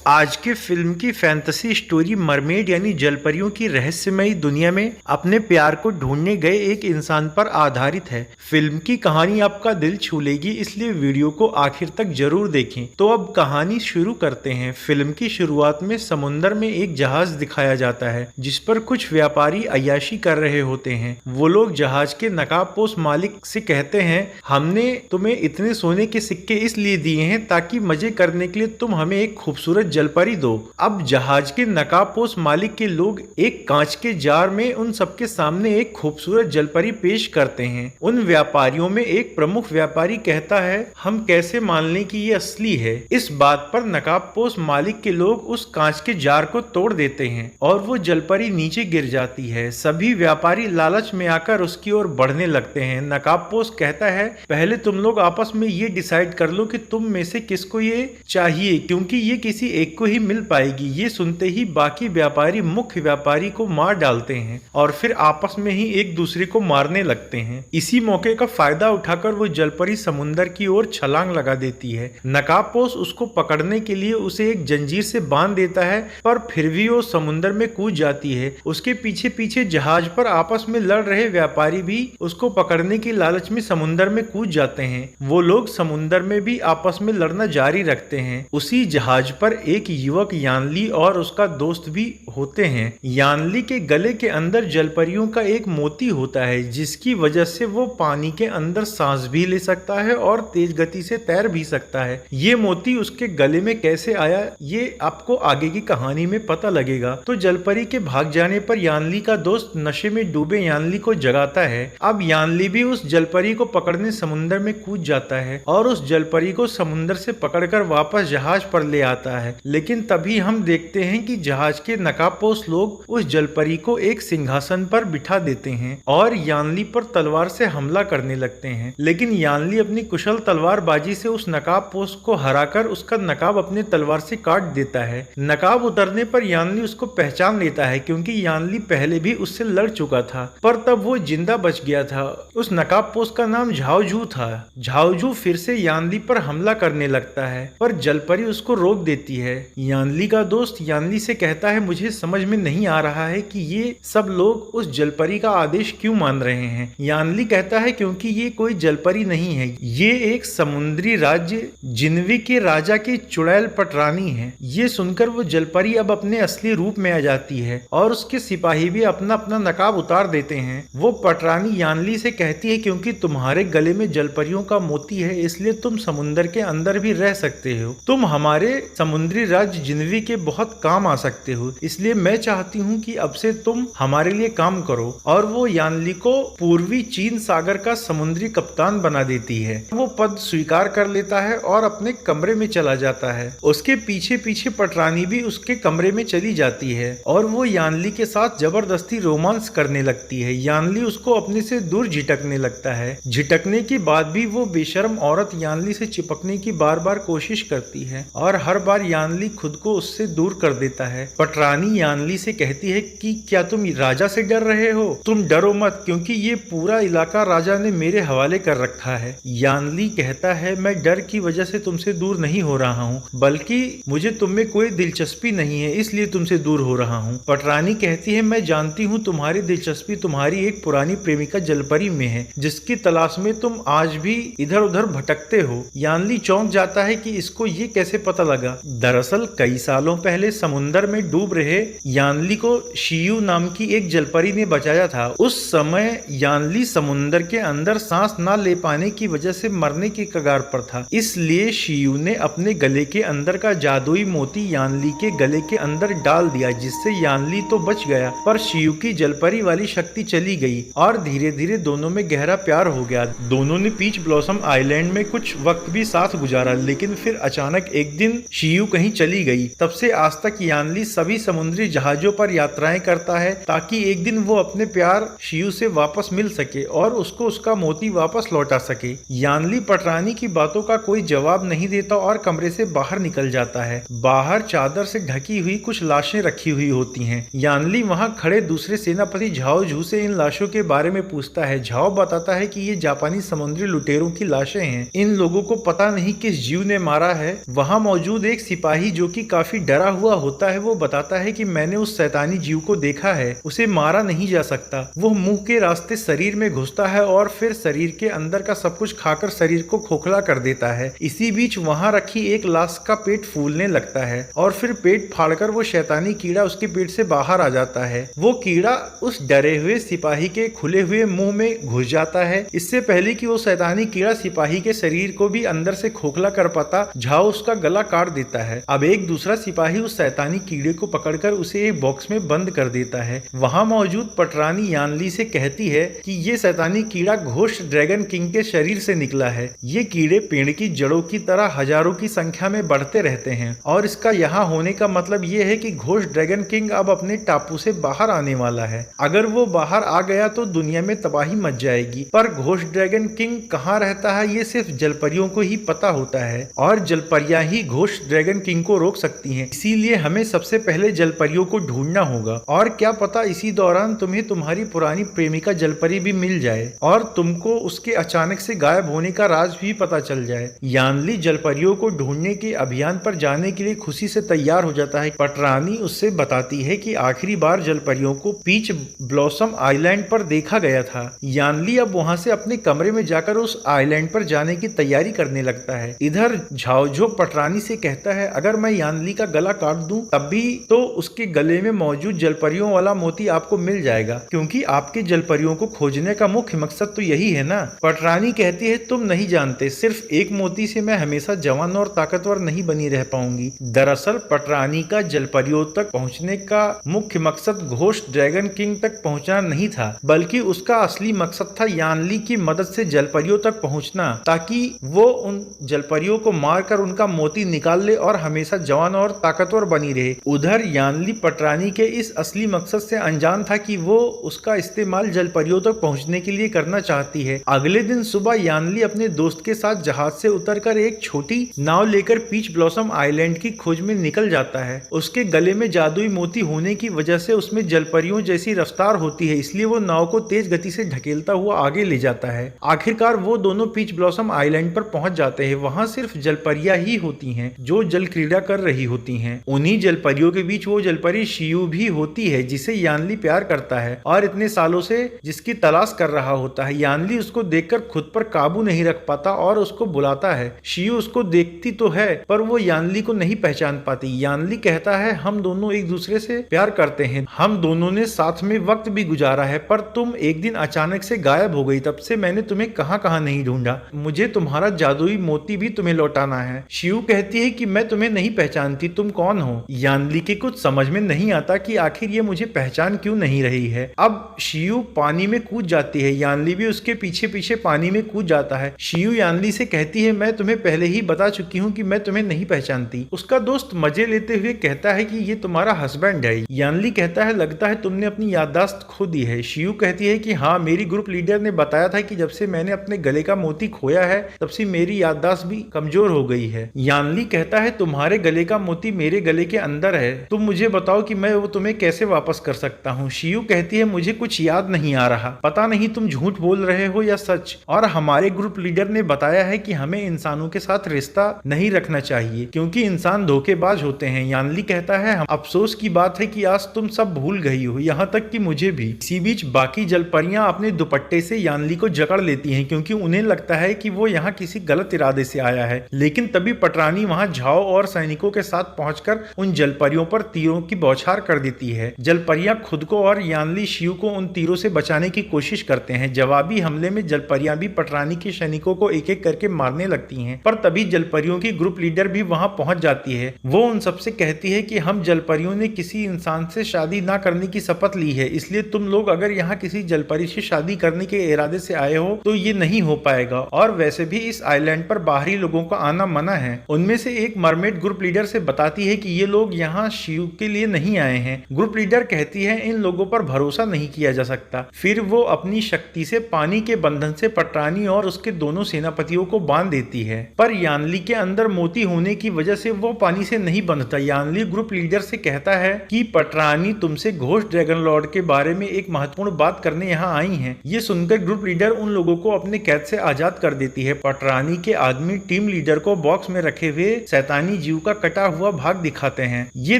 आज के फिल्म की फैंटेसी स्टोरी मरमेड यानी जलपरियों की रहस्यमयी दुनिया में अपने प्यार को ढूंढने गए एक इंसान पर आधारित है। फिल्म की कहानी आपका दिल छू लेगी, इसलिए वीडियो को आखिर तक जरूर देखें। तो अब कहानी शुरू करते हैं। फिल्म की शुरुआत में समुंदर में एक जहाज दिखाया जाता है जिस पर कुछ व्यापारी अय्याशी कर रहे होते हैं। वो लोग जहाज के नकाबपोश मालिक से कहते हैं, हमने तुम्हें इतने सोने के सिक्के इसलिए दिए हैं ताकि मजे करने के लिए तुम हमें एक खूबसूरत जलपरी दो। अब जहाज के नकाबपोश मालिक के लोग एक कांच के जार में उन सबके सामने एक खूबसूरत जलपरी पेश करते हैं। उन व्यापारियों में एक प्रमुख व्यापारी कहता है, हम कैसे मान लें कि ये असली है। इस बात पर नकाबपोश मालिक के लोग उस कांच के जार को तोड़ देते हैं और वो जलपरी नीचे गिर जाती है। सभी व्यापारी लालच में आकर उसकी ओर बढ़ने लगते हैं। नकाबपोश कहता है, पहले तुम लोग आपस में ये डिसाइड कर लो कि तुम में से किसको ये चाहिए, क्योंकि ये किसी एक को ही मिल पाएगी। ये सुनते ही बाकी व्यापारी मुख्य व्यापारी को मार डालते हैं और फिर आपस में ही एक दूसरे को मारने लगते हैं। इसी मौके का फायदा उठाकर वो जलपरी समुंदर की ओर छलांग लगा देती है। नकाबपोश उसको पकड़ने के लिए उसे एक जंजीर से बांध देता है, पर फिर भी वो समुंदर में कूद जाती है। उसके पीछे पीछे जहाज पर आपस में लड़ रहे व्यापारी भी उसको पकड़ने की लालच में समुंदर में कूद जाते हैं। वो लोग समुंदर में भी आपस में लड़ना जारी रखते हैं। उसी जहाज पर एक युवक यानली और उसका दोस्त भी होते हैं। यानली के गले के अंदर जलपरियों का एक मोती होता है जिसकी वजह से वो पानी के अंदर सांस भी ले सकता है और तेज गति से तैर भी सकता है। ये मोती उसके गले में कैसे आया ये आपको आगे की कहानी में पता लगेगा। तो जलपरी के भाग जाने पर यानली का दोस्त नशे में डूबे यानली को जगाता है। अब यानली भी उस जलपरी को पकड़ने समुद्र में कूद जाता है और उस जलपरी को समुद्र से पकड़कर वापस जहाज पर ले आता है। लेकिन तभी हम देखते हैं कि जहाज के नकाबपोश लोग उस जलपरी को एक सिंहासन पर बिठा देते हैं और यानली पर तलवार से हमला करने लगते हैं। लेकिन यानली अपनी कुशल तलवारबाजी से उस नकाबपोश को हराकर उसका नकाब अपने तलवार से काट देता है। नकाब उतरने पर यानली उसको पहचान लेता है क्योंकि यानली पहले भी उससे लड़ चुका था, पर तब वो जिंदा बच गया था। उस नकाबपोश का नाम झाओझू था। झाओझू फिर से यानली पर हमला करने लगता है, पर जलपरी उसको रोक देती है। यानली का दोस्त यानली से कहता है, मुझे समझ में नहीं आ रहा है कि ये सब लोग उस जलपरी का आदेश क्यों मान रहे हैं। यानली कहता है, क्योंकि ये कोई जलपरी नहीं है, ये एक समुद्री राज्य जिन्वी के राजा की चुड़ैल पटरानी है। ये सुनकर वो जलपरी अब अपने असली रूप में आ जाती है और उसके सिपाही भी अपना अपना नकाब उतार देते हैं। वो पटरानी यानली से कहती है, क्योंकि तुम्हारे गले में जलपरियों का मोती है इसलिए तुम समुद्र के अंदर भी रह सकते हो। तुम हमारे समुद्री राज्य जिन्वी के बहुत काम आ सकते हो, इसलिए मैं चाहती हूँ कि अब से तुम हमारे लिए काम करो। और वो यानली को पूर्वी चीन सागर का समुद्री कप्तान बना देती है। वो पद स्वीकार कर लेता है और अपने कमरे में चला जाता है। उसके पीछे पीछे पटरानी भी उसके कमरे में चली जाती है और वो यानली के साथ जबरदस्ती रोमांस करने लगती है। यानली उसको अपने से दूर झिटकने लगता है। झिटकने के बाद भी वो बेशर्म औरत यानली से चिपकने की बार बार कोशिश करती है और हर बार यानली खुद को उससे दूर कर देता है। पटरानी यानली से कहती है कि क्या तुम राजा से डर रहे हो? तुम डरो मत, क्योंकि ये पूरा इलाका राजा ने मेरे हवाले कर रखा है। यानली कहता है, मैं डर की वजह से तुमसे दूर नहीं हो रहा हूँ, बल्कि मुझे तुम में कोई दिलचस्पी नहीं है इसलिए तुमसे दूर हो रहा हूँ। पटरानी कहती है, मैं जानती हूँ तुम्हारी दिलचस्पी तुम्हारी एक पुरानी प्रेमिका जलपरी में है जिसकी तलाश में तुम आज भी इधर उधर भटकते हो। यानली चौंक जाता है कि इसको ये कैसे पता लगा। दरअसल कई सालों पहले समुंदर में डूब रहे यानली को शियू नाम की एक जलपरी ने बचाया था। उस समय यानली समुंदर के अंदर सांस ना ले पाने की वजह से मरने की कगार पर था, इसलिए शियू ने अपने गले के अंदर का जादुई मोती यानली के गले के अंदर डाल दिया, जिससे यानली तो बच गया पर शियू की जलपरी वाली शक्ति चली गई और धीरे धीरे दोनों में गहरा प्यार हो गया। दोनों ने पीच ब्लॉसम आइलैंड में कुछ वक्त भी साथ गुजारा, लेकिन फिर अचानक एक दिन शियू कहीं चली गई। तब से आज तक यानली सभी समुद्री जहाजों पर यात्राएं करता है ताकि एक दिन वो अपने प्यार शियू से वापस मिल सके और उसको उसका मोती वापस लौटा सके। यानली पटरानी की बातों का कोई जवाब नहीं देता और कमरे से बाहर निकल जाता है। बाहर चादर से ढकी हुई कुछ लाशें रखी हुई होती हैं। यानली वहां खड़े दूसरे सेनापति झाओझू से इन लाशों के बारे में पूछता है। झाओ बताता है कि ये जापानी समुद्री लुटेरों की लाशें हैं। इन लोगों को पता नहीं किस जीव ने मारा है। वहां मौजूद एक सिपाही सिपाही जो कि काफी डरा हुआ होता है वो बताता है कि मैंने उस शैतानी जीव को देखा है, उसे मारा नहीं जा सकता। वो मुंह के रास्ते शरीर में घुसता है और फिर शरीर के अंदर का सब कुछ खाकर शरीर को खोखला कर देता है। इसी बीच वहां रखी एक लाश का पेट फूलने लगता है और फिर पेट फाड़कर वो शैतानी कीड़ा उसके पेट से बाहर आ जाता है। वो कीड़ा उस डरे हुए सिपाही के खुले हुए मुंह में घुस जाता है। इससे पहले कि वो शैतानी कीड़ा सिपाही के शरीर को भी अंदर से खोखला कर पाता, झाओ उसका गला काट देता है। अब एक दूसरा सिपाही उस शैतानी कीड़े को पकड़कर उसे एक बॉक्स में बंद कर देता है। वहां मौजूद पटरानी यानली से कहती है कि ये शैतानी कीड़ा घोस्ट ड्रैगन किंग के शरीर से निकला है। ये कीड़े पेड़ की जड़ों की तरह हजारों की संख्या में बढ़ते रहते हैं और इसका यहाँ होने का मतलब ये है कि घोस्ट ड्रैगन किंग अब अपने टापू से बाहर आने वाला है। अगर वो बाहर आ गया तो दुनिया में तबाही मच जाएगी। पर घोस्ट ड्रैगन किंग कहाँ रहता है ये सिर्फ जलपरियों को ही पता होता है और जलपरियां ही घोस्ट ड्रैगन किंग को रोक सकती हैं। इसीलिए हमें सबसे पहले जलपरियों को ढूंढना होगा और क्या पता इसी दौरान तुम्हें तुम्हारी पुरानी प्रेमिका जलपरी भी मिल जाए और तुमको उसके अचानक से गायब होने का राज भी पता चल जाए। यानली जलपरियों को ढूंढने के अभियान पर जाने के लिए खुशी से तैयार हो जाता है। पटरानी उससे बताती है कि आखिरी बार जलपरियों को पीच ब्लॉसम आइलैंड पर देखा गया था। यानली अब वहां से अपने कमरे में जाकर उस आइलैंड पर जाने की तैयारी करने लगता है। इधर झाओझो पटरानी से कहता है अगर मैं यानली का गला काट दूं तब भी तो उसके गले में मौजूद जलपरियों वाला मोती आपको मिल जाएगा, क्योंकि आपके जलपरियों को खोजने का मुख्य मकसद तो यही है ना। पटरानी कहती है तुम नहीं जानते, सिर्फ एक मोती से मैं हमेशा जवान और ताकतवर नहीं बनी रह पाऊंगी। दरअसल पटरानी का जलपरियों तक पहुंचने का मुख्य मकसद घोस्ट ड्रैगन किंग तक पहुंचना नहीं था, बल्कि उसका असली मकसद था यानली की मदद से जलपरियों तक पहुंचना, ताकि वो उन जलपरियों को मारकर उनका मोती निकाल ले और हमेशा जवान और ताकतवर बनी रहे। उधर यानली पटरानी के इस असली मकसद से अनजान था कि वो उसका इस्तेमाल जलपरियों तक पहुंचने के लिए करना चाहती है। अगले दिन सुबह यानली अपने दोस्त के साथ जहाज से उतरकर एक छोटी नाव लेकर पीच ब्लॉसम आइलैंड की खोज में निकल जाता है। उसके गले में जादुई मोती होने की वजह से उसमें जलपरियों जैसी रफ्तार होती है, इसलिए वो नाव को तेज गति से ढकेलता हुआ आगे ले जाता है। आखिरकार वो दोनों पीच ब्लॉसम आइलैंड पर पहुंच जाते हैं। वहां सिर्फ जलपरियां ही होती हैं जो जल क्रीड़ा कर रही होती हैं। उन्हीं जलपरियों के बीच वो जलपरी शियू भी होती है जिसे यानली प्यार करता है और इतने सालों से जिसकी तलाश कर रहा होता है। यानली उसको देखकर खुद पर काबू नहीं रख पाता और उसको बुलाता है। शियू उसको देखती तो है पर वो यानली को नहीं पहचान पाती। यानली कहता है हम दोनों एक दूसरे से प्यार करते हैं, हम दोनों ने साथ में वक्त भी गुजारा है, पर तुम एक दिन अचानक से गायब हो गई। तब से मैंने तुम्हें कहां कहां नहीं ढूंढा। मुझे तुम्हारा जादुई मोती भी तुम्हें लौटाना है। शियू कहती है कि मैं तुम्हें नहीं पहचानती, तुम कौन हो। यानली के कुछ समझ में नहीं आता कि आखिर ये मुझे पहचान क्यों नहीं रही है। अब शियू पानी में कूद जाती है, यानली भी उसके पीछे पीछे पानी में कूद जाता है। शियू यानली से कहती है मैं तुम्हें पहले ही बता चुकी हूँ कि मैं तुम्हें नहीं पहचानती। उसका दोस्त मजे लेते हुए कहता है कि ये तुम्हारा हस्बैंड है। यानली कहता है लगता है तुमने अपनी याददाश्त खो दी है। शियू कहती है कि हाँ, मेरी ग्रुप लीडर ने बताया था कि जब से मैंने अपने गले का मोती खोया है तब से मेरी याददाश्त भी कमजोर हो गई है। यानली कहता है तुम्हारे गले का मोती मेरे गले के अंदर है, तुम मुझे बताओ कि मैं वो तुम्हें कैसे वापस कर सकता हूँ। शियू कहती है मुझे कुछ याद नहीं आ रहा, पता नहीं तुम झूठ बोल रहे हो या सच, और हमारे ग्रुप लीडर ने बताया है कि हमें इंसानों के साथ रिश्ता नहीं रखना चाहिए क्योंकि इंसान धोखेबाज होते हैं। यानली कहता है अफसोस की बात है कि आज तुम सब भूल गई हो, यहाँ तक कि मुझे भी। इसी बीच बाकी जलपरियां अपने दुपट्टे से यानली को जकड़ लेती हैं क्योंकि उन्हें लगता है कि वो यहाँ किसी गलत इरादे से आया है। लेकिन तभी पटरानी वहाँ झाओ और सैनिकों के साथ पहुंचकर उन जलपरियों पर तीरों की बौछार कर देती है। जलपरियां खुद को और यानली शियू को उन तीरों से बचाने की कोशिश करते हैं। जवाबी हमले में जलपरियां भी पटरानी के सैनिकों को एक एक करके मारने लगती हैं, पर तभी जलपरियों की ग्रुप लीडर भी वहां पहुंच जाती है। वो उन सबसे कहती है कि हम जलपरियों ने किसी इंसान से शादी ना करने की शपथ ली है, इसलिए तुम लोग अगर यहाँ किसी जलपरी से शादी करने के इरादे से आए हो तो ये नहीं हो पाएगा, और वैसे भी इस आइलैंड पर बाहरी लोगों का आना मना है। उनमें से एक मरमेड ग्रुप लीडर से बताती है कि ये लोग यहाँ शियू के लिए नहीं आए हैं। ग्रुप लीडर कहती है इन लोगों पर भरोसा नहीं किया जा सकता। फिर वो अपनी शक्ति से पानी के बंधन से पटरानी और उसके दोनों सेनापतियों को बांध देती है, पर यानली के अंदर मोती होने की वजह से वो पानी से नहीं बंधता। यानली ग्रुप लीडर से कहता है कि पटरानी तुमसे घोस्ट ड्रैगन लॉर्ड के बारे में एक महत्वपूर्ण बात करने यहाँ आई हैं। ये सुनकर ग्रुप लीडर उन लोगों को अपने कैद से आजाद कर देती है। पटरानी के आदमी टीम लीडर को बॉक्स में रखे हुए शैतानी जीव का कटा हुआ भाग दिखाते हैं। ये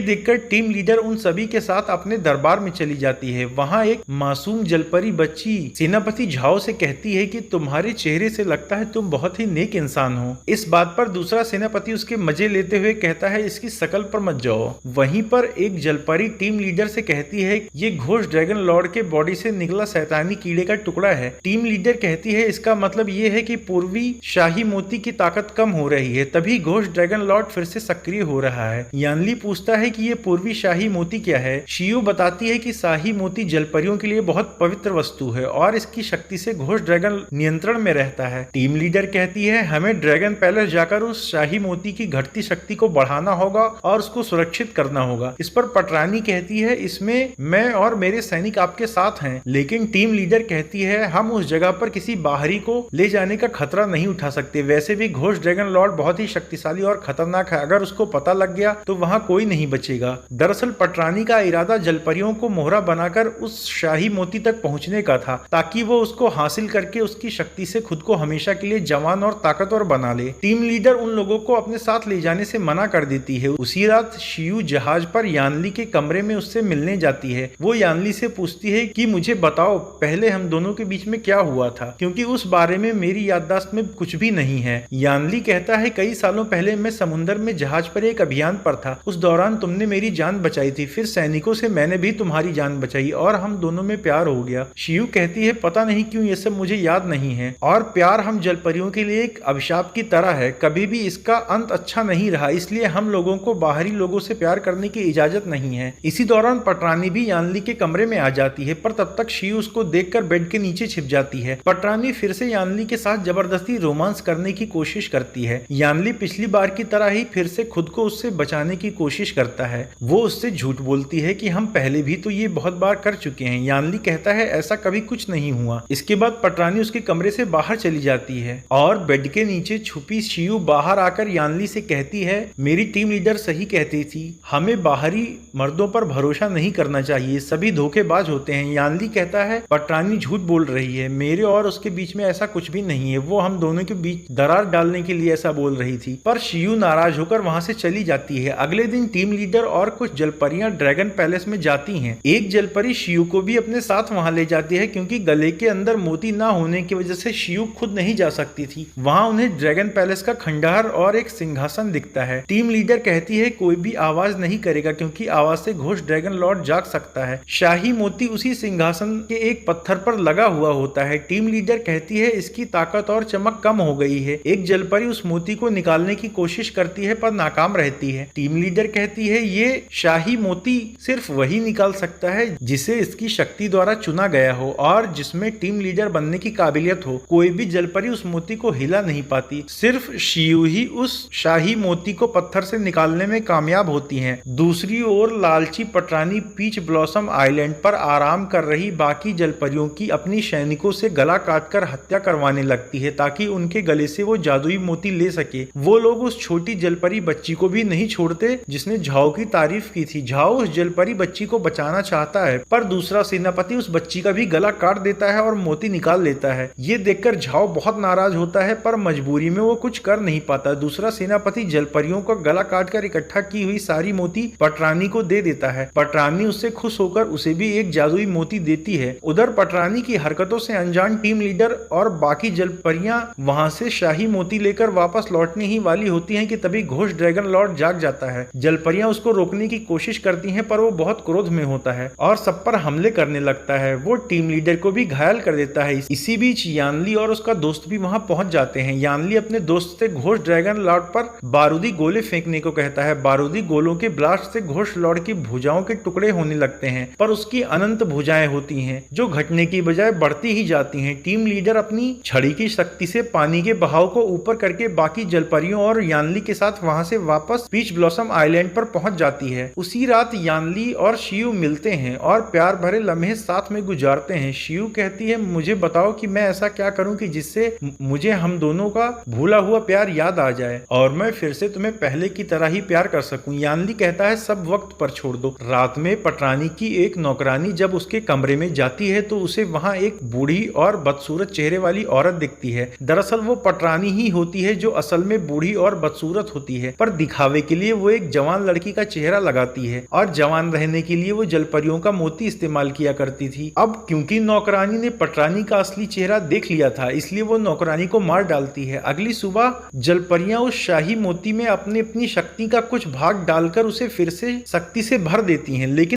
देखकर टीम लीडर उन सभी के साथ अपने दरबार में चली जाती है। वहाँ एक मासूम जलपरी बच्ची सेनापति झाओ से कहती है कि तुम्हारे चेहरे से लगता है तुम बहुत ही नेक इंसान हो। इस बात पर दूसरा सेनापति उसके मजे लेते हुए कहता है इसकी शकल पर मत जाओ। वहीं पर एक जलपरी टीम लीडर से कहती है ये घोष ड्रैगन लॉर्ड के बॉडी से निकला शैतानी कीड़े का टुकड़ा है। टीम लीडर कहती है इसका मतलब ये है कि पूर्वी शाही मोती की ताकत कम हो रही है, तभी घोष ड्रैगन लॉर्ड फिर से सक्रिय हो रहा है। यानली पूछता है कि ये पूर्वी शाही मोती क्या है। शियू बताती है कि शाही मोती जलपरियों के लिए बहुत पवित्र वस्तु है और इसकी शक्ति से घोष ड्रैगन नियंत्रण में रहता है। टीम लीडर कहती है हमें ड्रैगन पैलेस जाकर उस शाही मोती की घटती शक्ति को बढ़ाना होगा और उसको सुरक्षित करना होगा। इस पर पटरानी कहती है इसमें मैं और मेरे सैनिक आपके साथ हैं, लेकिन टीम लीडर कहती है हम उस जगह पर किसी बाहरी को ले जाने का खतरा नहीं उठा सकते। वैसे भी घोष ड्रैगन लॉर्ड बहुत ही शक्तिशाली और खतरनाक है, अगर उसको पता लग गया तो वहाँ कोई नहीं बचेगा। दरअसल पटरानी का इरादा जलपरियों को मोहरा बनाकर उस शाही मोती तक पहुंचने का था, ताकि वो उसको हासिल करके उसकी शक्ति से खुद को हमेशा के लिए जवान और ताकतवर बना ले। टीम लीडर उन लोगों को अपने साथ ले जाने से मना कर देती है। उसी रात शियू जहाज पर यानली के कमरे में उससे मिलने जाती है। वो यानली से पूछती है कि मुझे बताओ पहले हम दोनों के बीच में क्या हुआ था, क्योंकि उस बारे में मेरी याददाश्त में कुछ भी नहीं है। यानली कहता है कई सालों पहले मैं समुद्र में जहाज पर एक अभियान पर था, उस दौरान तुमने मेरी जान बचाई थी, फिर सैनिकों से मैंने भी तुम्हारी जान बचाई और हम दोनों में प्यार हो गया। शियू कहती है पता नहीं क्यों ये सब मुझे याद नहीं है, और प्यार हम जलपरियों के लिए एक अभिशाप की तरह है, कभी भी इसका अंत अच्छा नहीं रहा, इसलिए हम लोगों को बाहरी लोगों से प्यार करने की इजाजत नहीं है। इसी दौरान पटरानी भी यानली के कमरे में आ जाती है, पर तब तक शियू उसको देखकर बेड के नीचे छिप जाती है। पटरानी फिर से यानली के साथ जबरदस्ती रोमांस करने की कोशिश करती है। यानली पिछली बार की तरह ही फिर से खुद को उससे बचाने की कोशिश करता है। वो उससे झूठ बोलती है कि हम पहले भी तो ये बहुत बार कर चुके हैं। यानली कहता है ऐसा कभी कुछ नहीं हुआ। इसके बाद पटरानी उसके कमरे से बाहर चली जाती है और बेड के नीचे छुपी शियू बाहर आकर यानली से कहती है मेरी टीम लीडर सही कहती थी, हमें बाहरी मर्दों पर भरोसा नहीं करना चाहिए, सभी धोखेबाज होते हैं। यानली कहता है पटरानी झूठ बोल रही है, मेरे और उसके बीच में ऐसा कुछ भी नहीं है, वो हम दोनों के बीच दरार डालने के लिए ऐसा बोल रही थी। पर शियू नाराज होकर वहां से चली जाती है। अगले दिन टीम लीडर और कुछ जलपरियां ड्रैगन पैलेस में जाती हैं। एक जलपरी शियू को भी अपने साथ वहां ले जाती है, क्योंकि गले के अंदर मोती ना होने की वजह से शियू खुद नहीं जा सकती थी। वहां उन्हें ड्रैगन पैलेस का खंडहर और एक सिंहासन दिखता है। टीम लीडर कहती है कोई भी आवाज नहीं करेगा, क्योंकि आवाज से घोष ड्रैगन लॉर्ड जाग सकता है। शाही मोती उसी सिंहासन के एक पत्थर पर लगा हुआ होता है। टीम लीडर कहती है इसकी ताकत और चमक कम हो गई है। एक जलपरी उस मोती को निकालने की कोशिश करती है पर नाकाम रहती है। टीम लीडर कहती है ये शाही मोती सिर्फ वही निकाल सकता है जिसे इसकी शक्ति द्वारा चुना गया हो और जिसमें टीम लीडर बनने की काबिलियत हो। कोई भी जलपरी उस मोती को हिला नहीं पाती, सिर्फ शियू ही उस शाही मोती को पत्थर से निकालने में कामयाब होती हैं। दूसरी ओर लालची पटरानी पीच ब्लॉसम आइलैंड पर आराम कर रही बाकी जलपरियों की अपनी सैनिकों से गला काटकर हत्या करवाने लगती है, ताकि उनके गले से वो जादुई मोती ले सके। वो लोग उस छोटी जलपरी बच्ची को भी नहीं छोड़ते जिसने झाओ की तारीफ की थी। झाओ उस जलपरी बच्ची को बचाना चाहता है, पर दूसरा सेनापति उस बच्ची का भी गला काट देता है और मोती निकाल लेता है। ये देखकर झाओ बहुत नाराज होता है, पर मजबूरी में वो कुछ कर नहीं पाता। दूसरा सेनापति जलपरियों का गला काटकर इकट्ठा की हुई सारी मोती पटरानी को दे देता है। पटरानी उससे खुश होकर उसे भी एक जादुई मोती देती है। उधर पटरानी की हरकतों से अनजान टीम लीडर और बाकी जलपरियां वहां से शाही मोती लेकर वापस लौटने ही वाली होती हैं कि तभी घोष ड्रैगन लॉर्ड जाग जाता है। जलपरियां उसको रोकने की कोशिश करती हैं, पर वो बहुत क्रोध में होता है और सब पर हमले करने लगता है। वो टीम लीडर को भी घायल कर देता है। इसी बीच यानली और उसका दोस्त भी वहां पहुंच जाते हैं। यानली अपने दोस्त से घोष ड्रैगन लॉर्ड पर बारूदी गोले फेंकने को कहता है। बारूदी गोलों के ब्लास्ट से घोष लॉर्ड की भुजाओं के टुकड़े होने लगते हैं, पर उसकी अनंत भुजाएं होती हैं जो घटने की बजाय बढ़ती ही जाती हैं। टीम लीडर अपनी छड़ी की शक्ति से पानी के बहाव को ऊपर करके बाकी जलपरियों और यानली के साथ वहां से वापस पीच ब्लॉसम आइलैंड पर पहुंच जाती है। उसी रात यानली और शियू मिलते हैं और प्यार भरे लम्हे साथ में गुजारते हैं। शियू कहती है मुझे बताओ कि मैं ऐसा क्या करूं कि जिससे मुझे हम दोनों का भूला हुआ प्यार याद आ जाए और मैं फिर से तुम्हें पहले की तरह ही प्यार कर सकूं। यानली कहता है सब वक्त पर छोड़ दो। रात में पटरानी की एक नौकरानी जब उसके कमरे में जाती है तो उसे वहां एक बूढ़ी और बदसूरत चेहरे वाली औरत दिखती है। दरअसल वो पटरानी ही होती है जो असल में बूढ़ी और बदसूरत होती होती है, पर दिखावे के लिए वो एक जवान लड़की का चेहरा लगाती है और जवान रहने के लिए वो जलपरियों का मोती इस्तेमाल किया करती थी। अब क्योंकि नौकरानी ने पटरानी का असली चेहरा देख लिया था, इसलिए वो नौकरानी को मार डालती है। अगली सुबह जलपरियां उस शाही मोती में अपनी अपनी शक्ति का कुछ भाग डालकर उसे फिर से शक्ति से भर देती हैं, लेकिन